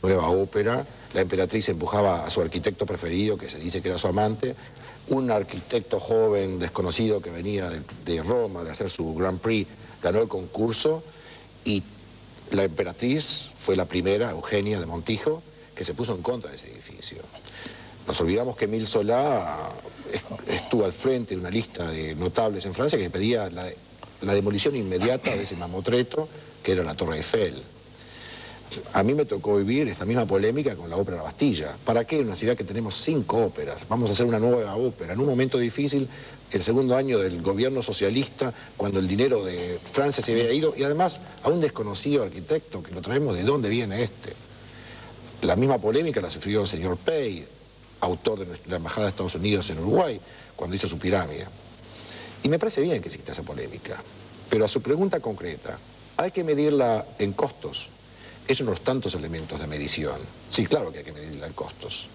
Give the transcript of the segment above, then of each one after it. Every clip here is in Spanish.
nueva ópera. La emperatriz empujaba a su arquitecto preferido, que se dice que era su amante, un arquitecto joven, desconocido, que venía de Roma, de hacer su Grand Prix, ganó el concurso, y la emperatriz fue la primera, Eugenia de Montijo, que se puso en contra de ese edificio. Nos olvidamos que Émile Zola estuvo al frente de una lista de notables en Francia que pedía la demolición inmediata de ese mamotreto, que era la Torre Eiffel. A mí me tocó vivir esta misma polémica con la Ópera La Bastilla. ¿Para qué? En una ciudad que tenemos 5 óperas. Vamos a hacer una nueva ópera. En un momento difícil, el segundo año del gobierno socialista, cuando el dinero de Francia se había ido, y además a un desconocido arquitecto, que lo traemos de dónde viene este. La misma polémica la sufrió el señor Pei, autor de la Embajada de Estados Unidos en Uruguay, cuando hizo su pirámide. Y me parece bien que exista esa polémica. Pero a su pregunta concreta, hay que medirla en costos. Es uno de los tantos elementos de medición. Sí, claro que hay que medirla en costos.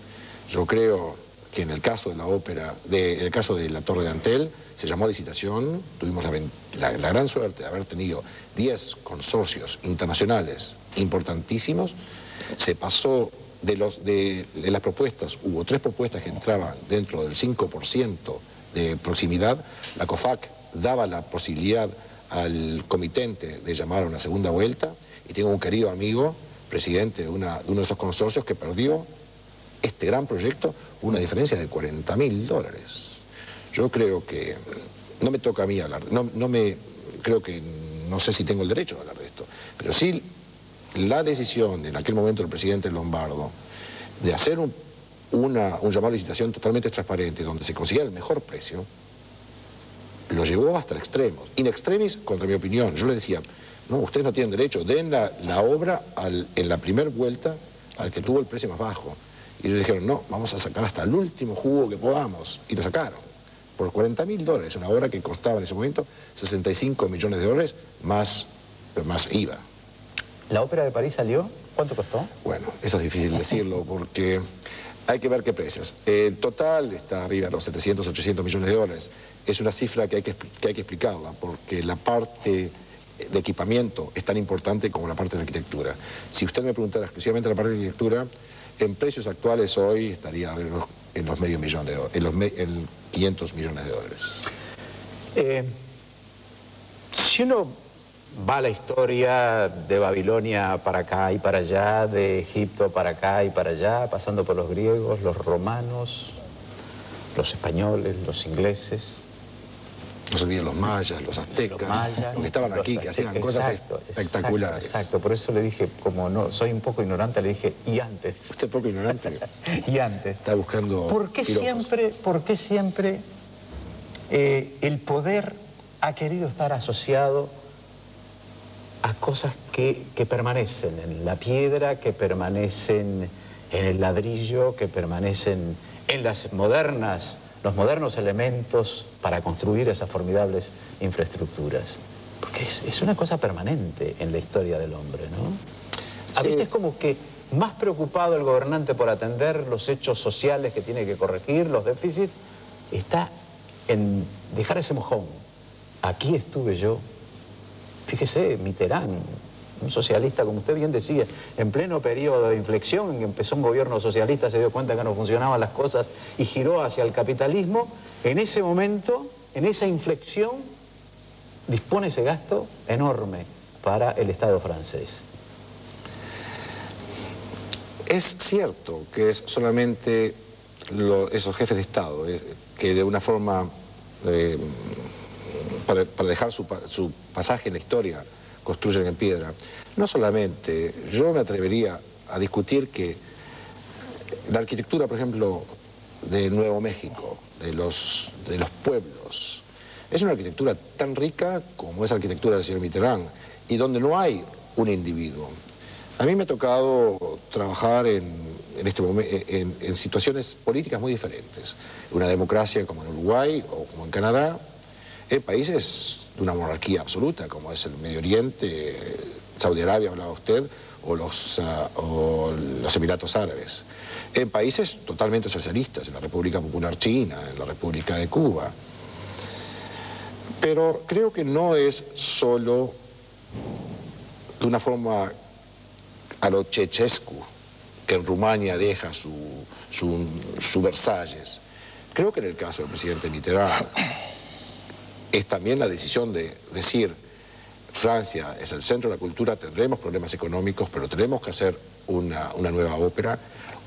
Yo creo que en el caso de la ópera, en el caso de la Torre de Antel, se llamó a licitación, tuvimos la gran suerte de haber tenido 10 consorcios internacionales importantísimos. Se pasó de las propuestas, hubo 3 propuestas que entraban dentro del 5% de proximidad. La COFAC daba la posibilidad al comitente de llamar a una segunda vuelta, y tengo un querido amigo, presidente de uno de esos consorcios, que perdió este gran proyecto una diferencia de $40.000. Yo creo que no me toca a mí hablar, no sé si tengo el derecho de hablar de esto, pero sí la decisión en aquel momento del presidente Lombardo de hacer un llamado a licitación totalmente transparente, donde se consiga el mejor precio, lo llevó hasta el extremo. In extremis, contra mi opinión. Yo le decía, no, ustedes no tienen derecho, den la obra en la primera vuelta al que tuvo el precio más bajo. Y ellos dijeron, no, vamos a sacar hasta el último jugo que podamos. Y lo sacaron. Por $40.000, una obra que costaba en ese momento $65 millones, más IVA. ¿La ópera de París salió? ¿Cuánto costó? Bueno, eso es difícil decirlo porque hay que ver qué precios. El total está arriba de los 700, 800 millones de dólares. Es una cifra que hay que explicarla, porque la parte de equipamiento es tan importante como la parte de arquitectura. Si usted me preguntara exclusivamente la parte de arquitectura, en precios actuales hoy estaría en los medio millón de dólares, en 500 millones de dólares. Si uno va a la historia de Babilonia para acá y para allá, de Egipto para acá y para allá, pasando por los griegos, los romanos, los españoles, los ingleses. No se olviden los mayas, los aztecas, los que estaban aquí, que hacían cosas espectaculares. Exacto, por eso le dije, como no soy un poco ignorante, le dije, y antes. ¿Usted poco ignorante? Y antes. Está buscando ¿Por qué siempre el poder ha querido estar asociado a cosas que permanecen en la piedra, que permanecen en el ladrillo, que permanecen en los modernos elementos para construir esas formidables infraestructuras? Porque es una cosa permanente en la historia del hombre, ¿no? A veces es como que más preocupado el gobernante por atender los hechos sociales que tiene que corregir, los déficits, está en dejar ese mojón. Aquí estuve yo. Fíjese, Mitterrand, un socialista, como usted bien decía, en pleno periodo de inflexión, en que empezó un gobierno socialista, se dio cuenta que no funcionaban las cosas y giró hacia el capitalismo. En ese momento, en esa inflexión, dispone ese gasto enorme para el Estado francés. Es cierto que es solamente esos jefes de Estado que de una forma, para dejar su pasaje en la historia, construyen en piedra. No solamente, yo me atrevería a discutir que la arquitectura, por ejemplo, de Nuevo México, de los pueblos, es una arquitectura tan rica como es la arquitectura del señor Mitterrand, y donde no hay un individuo. A mí me ha tocado trabajar en situaciones políticas muy diferentes. Una democracia como en Uruguay o como en Canadá, en países de una monarquía absoluta, como es el Medio Oriente, Saudi Arabia, hablaba usted, o los Emiratos Árabes. En países totalmente socialistas, en la República Popular China, en la República de Cuba. Pero creo que no es solo de una forma a lo Ceausescu que en Rumania deja su Versalles. Creo que en el caso del presidente Mitterrand es también la decisión de decir, Francia es el centro de la cultura, tendremos problemas económicos, pero tenemos que hacer una nueva ópera.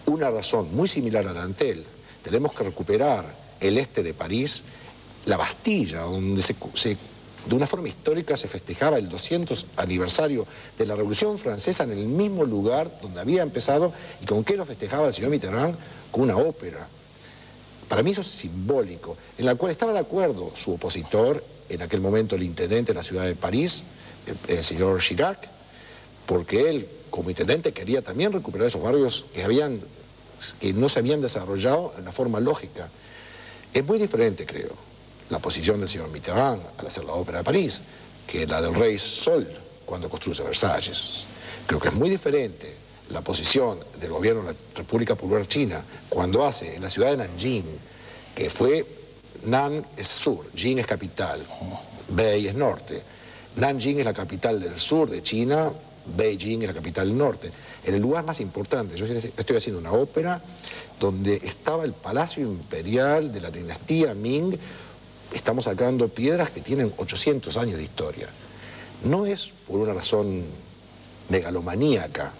Una razón muy similar a Dantel, tenemos que recuperar el este de París, la Bastilla, donde de una forma histórica se festejaba el 200 aniversario de la Revolución Francesa en el mismo lugar donde había empezado. ¿Y con qué lo festejaba el señor Mitterrand? Con una ópera. Para mí eso es simbólico, en la cual estaba de acuerdo su opositor, en aquel momento el intendente de la ciudad de París, el señor Chirac, porque él, como intendente, quería también recuperar esos barrios que no se habían desarrollado en la forma lógica. Es muy diferente, creo, la posición del señor Mitterrand al hacer la ópera de París, que la del rey Sol cuando construye Versalles. Creo que es muy diferente la posición del gobierno de la República Popular China cuando hace en la ciudad de Nanjing, que fue, Nan es sur, Jing es capital, Bei es norte. Nanjing es la capital del sur de China, Beijing es la capital del norte. En el lugar más importante, yo estoy haciendo una ópera donde estaba el Palacio Imperial de la dinastía Ming. Estamos sacando piedras que tienen 800 años de historia. No es por una razón megalomaníaca,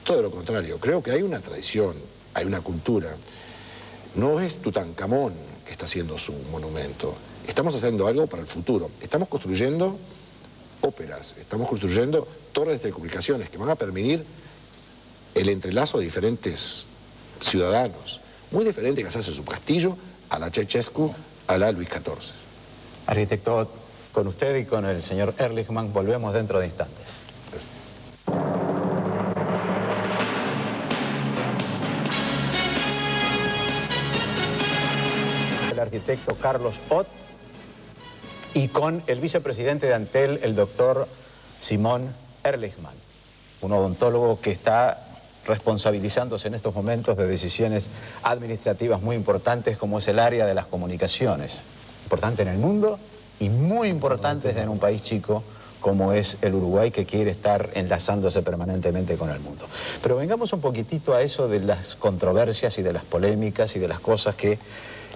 todo lo contrario. Creo que hay una tradición, hay una cultura. No es Tutankamón que está haciendo su monumento. Estamos haciendo algo para el futuro. Estamos construyendo óperas, estamos construyendo torres de telecomunicaciones que van a permitir el entrelazo de diferentes ciudadanos. Muy diferente que hacerse su castillo a la Ceausescu, a la Luis XIV. Arquitecto, con usted y con el señor Ehrlichman volvemos dentro de instantes. Gracias. El arquitecto Carlos Ott y con el vicepresidente de Antel, el doctor Simón Ehrlichman, un odontólogo que está responsabilizándose en estos momentos de decisiones administrativas muy importantes como es el área de las comunicaciones, importante en el mundo y muy importante en un país chico como es el Uruguay, que quiere estar enlazándose permanentemente con el mundo. Pero vengamos un poquitito a eso de las controversias y de las polémicas y de las cosas que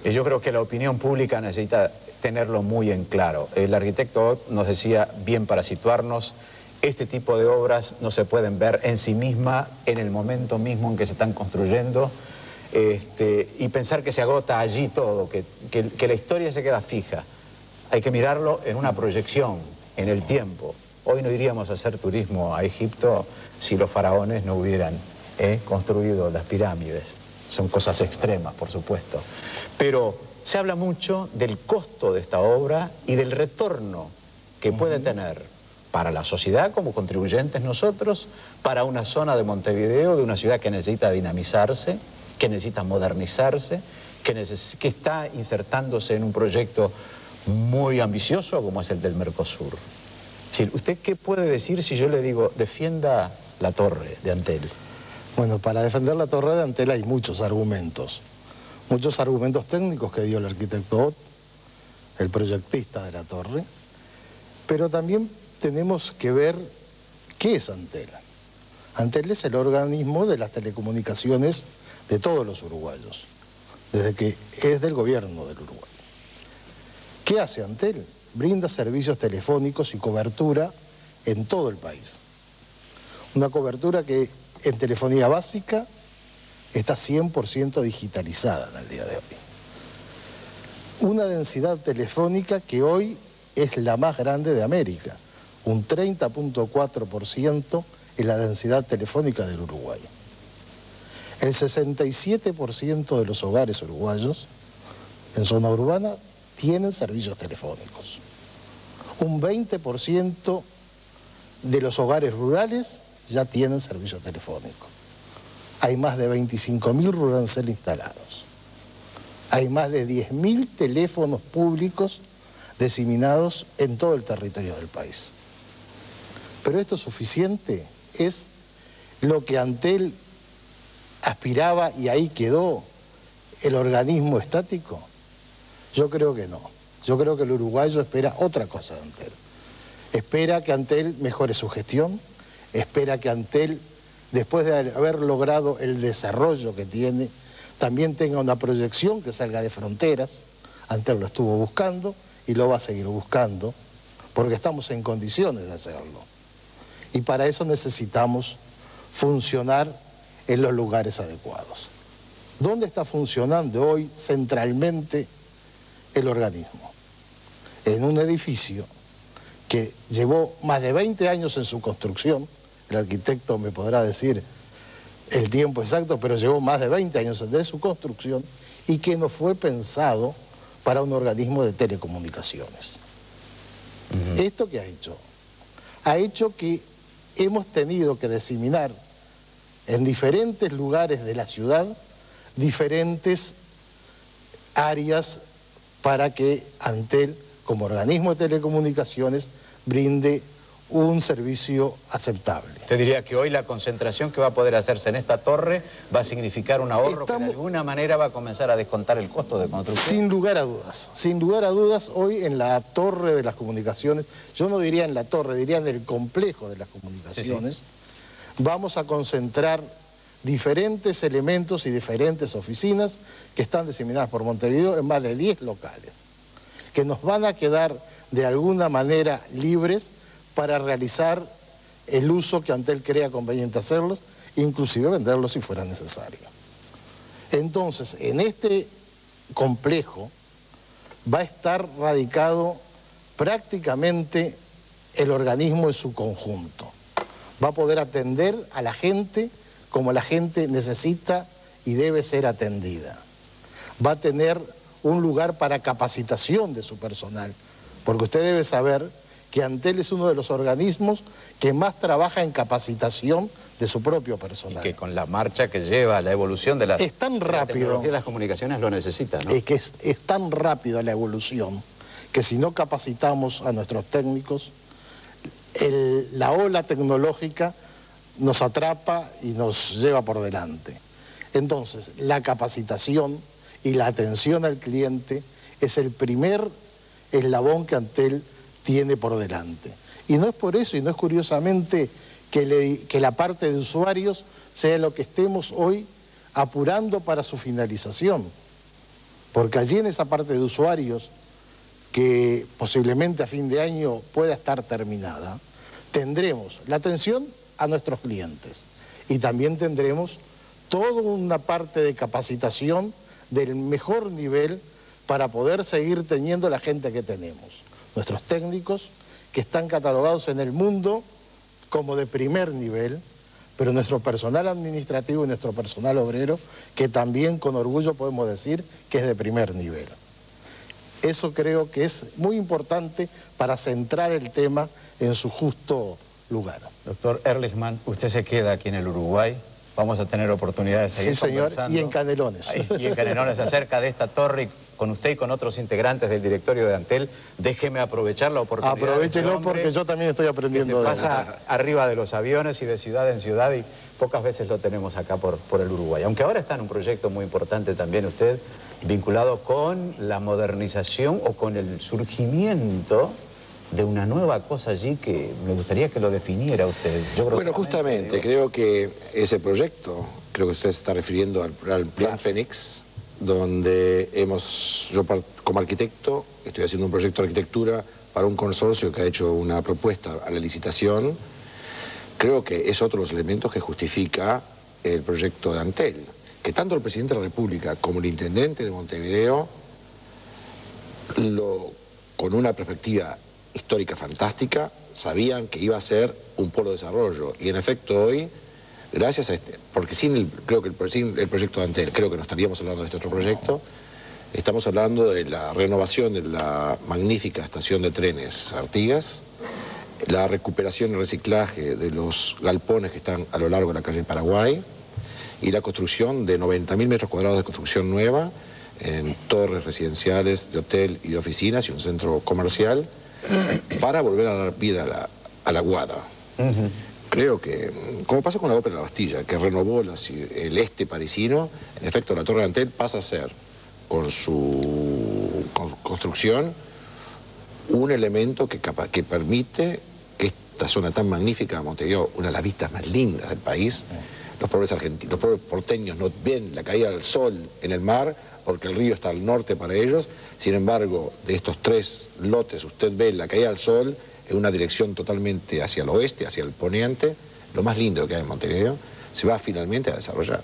yo creo que la opinión pública necesita tenerlo muy en claro. El arquitecto Ott nos decía, bien para situarnos, este tipo de obras no se pueden ver en sí misma en el momento mismo en que se están construyendo y pensar que se agota allí todo, que la historia se queda fija. Hay que mirarlo en una proyección, en el tiempo. Hoy no iríamos a hacer turismo a Egipto si los faraones no hubieran construido las pirámides. Son cosas extremas, por supuesto. Pero se habla mucho del costo de esta obra y del retorno que puede tener para la sociedad como contribuyentes nosotros, para una zona de Montevideo, de una ciudad que necesita dinamizarse, que necesita modernizarse, que está insertándose en un proyecto muy ambicioso como es el del Mercosur. Es decir, ¿usted qué puede decir si yo le digo, defienda la torre de Antel? Bueno, para defender la torre de Antel hay muchos argumentos técnicos que dio el arquitecto Ott, el proyectista de la torre, pero también tenemos que ver qué es Antel. Antel es el organismo de las telecomunicaciones de todos los uruguayos, desde que es del gobierno del Uruguay. ¿Qué hace Antel? Brinda servicios telefónicos y cobertura en todo el país. Una cobertura que en telefonía básica está 100% digitalizada en el día de hoy. Una densidad telefónica que hoy es la más grande de América, un 30.4% es la densidad telefónica del Uruguay. El 67% de los hogares uruguayos en zona urbana tienen servicios telefónicos. Un 20% de los hogares rurales ya tienen servicio telefónico. Hay más de 25.000 Rurancel instalados. Hay más de 10.000 teléfonos públicos diseminados en todo el territorio del país. ¿Pero esto es suficiente? ¿Es lo que Antel aspiraba y ahí quedó el organismo estático? Yo creo que no. Yo creo que el uruguayo espera otra cosa de Antel. Espera que Antel mejore su gestión, espera que Antel después de haber logrado el desarrollo que tiene, también tenga una proyección que salga de fronteras. Antel lo estuvo buscando y lo va a seguir buscando, porque estamos en condiciones de hacerlo. Y para eso necesitamos funcionar en los lugares adecuados. ¿Dónde está funcionando hoy centralmente el organismo? En un edificio que llevó más de 20 años en su construcción, el arquitecto me podrá decir el tiempo exacto, pero llevó más de 20 años de su construcción y que no fue pensado para un organismo de telecomunicaciones. ¿Esto qué ha hecho? Ha hecho que hemos tenido que diseminar en diferentes lugares de la ciudad diferentes áreas para que Antel, como organismo de telecomunicaciones, brinde un servicio aceptable. Usted diría que hoy la concentración que va a poder hacerse en esta torre va a significar un ahorro que de alguna manera va a comenzar a descontar el costo de construcción. Sin lugar a dudas, hoy en la torre de las comunicaciones, yo no diría en la torre, diría en el complejo de las comunicaciones, vamos a concentrar diferentes elementos y diferentes oficinas que están diseminadas por Montevideo en más de 10 locales, que nos van a quedar de alguna manera libres para realizar el uso que Antel crea conveniente hacerlos, inclusive venderlos si fuera necesario. Entonces, en este complejo va a estar radicado prácticamente el organismo en su conjunto. Va a poder atender a la gente como la gente necesita y debe ser atendida. Va a tener un lugar para capacitación de su personal, porque usted debe saber que Antel es uno de los organismos que más trabaja en capacitación de su propio personal. Y que con la marcha que lleva, la evolución de la tecnología de las comunicaciones lo necesita, ¿no? Es que es tan rápida la evolución que si no capacitamos a nuestros técnicos, la ola tecnológica nos atrapa y nos lleva por delante. Entonces, la capacitación y la atención al cliente es el primer eslabón que Antel tiene por delante. Y no es por eso, y no es curiosamente que la parte de usuarios sea lo que estemos hoy apurando para su finalización. Porque allí en esa parte de usuarios, que posiblemente a fin de año pueda estar terminada, tendremos la atención a nuestros clientes y también tendremos toda una parte de capacitación del mejor nivel para poder seguir teniendo la gente que tenemos. Nuestros técnicos que están catalogados en el mundo como de primer nivel, pero nuestro personal administrativo y nuestro personal obrero que también con orgullo podemos decir que es de primer nivel. Eso creo que es muy importante para centrar el tema en su justo lugar. Doctor Ehrlichman, usted se queda aquí en el Uruguay. Vamos a tener oportunidad de seguir conversando. Y en Canelones. Y en Canelones acerca de esta torre, con usted y con otros integrantes del directorio de Antel. Déjeme aprovechar la oportunidad. Aprovechelo porque yo también estoy aprendiendo de él. Pasa arriba de los aviones y de ciudad en ciudad y pocas veces lo tenemos acá por el Uruguay. Aunque ahora está en un proyecto muy importante también usted, vinculado con la modernización o con el surgimiento de una nueva cosa allí que me gustaría que lo definiera usted. Yo creo bueno, justamente, creo que ese proyecto, creo que usted se está refiriendo al Plan Fénix, donde yo como arquitecto estoy haciendo un proyecto de arquitectura para un consorcio que ha hecho una propuesta a la licitación. Creo que es otro de los elementos que justifica el proyecto de Antel, que tanto el presidente de la República como el intendente de Montevideo, con una perspectiva histórica fantástica, sabían que iba a ser un polo de desarrollo. Y en efecto hoy, gracias a porque sin el proyecto de Antel, creo que no estaríamos hablando de este otro proyecto, estamos hablando de la renovación de la magnífica estación de trenes Artigas, la recuperación y reciclaje de los galpones que están a lo largo de la calle Paraguay y la construcción de 90.000 metros cuadrados de construcción nueva en torres residenciales, de hotel y de oficinas y un centro comercial para volver a dar vida a la Guada. Creo que, como pasó con la Ópera de la Bastilla, que renovó el este parisino, en efecto la Torre de Antel pasa a ser, con su construcción, un elemento que permite que esta zona tan magnífica de Montevideo, una de las vistas más lindas del país. Los pobres argentinos, los pobres porteños no ven la caída del sol en el mar porque el río está al norte para ellos. Sin embargo, de estos 3 lotes usted ve la caída del sol en una dirección totalmente hacia el oeste, hacia el poniente. Lo más lindo que hay en Montevideo se va finalmente a desarrollar.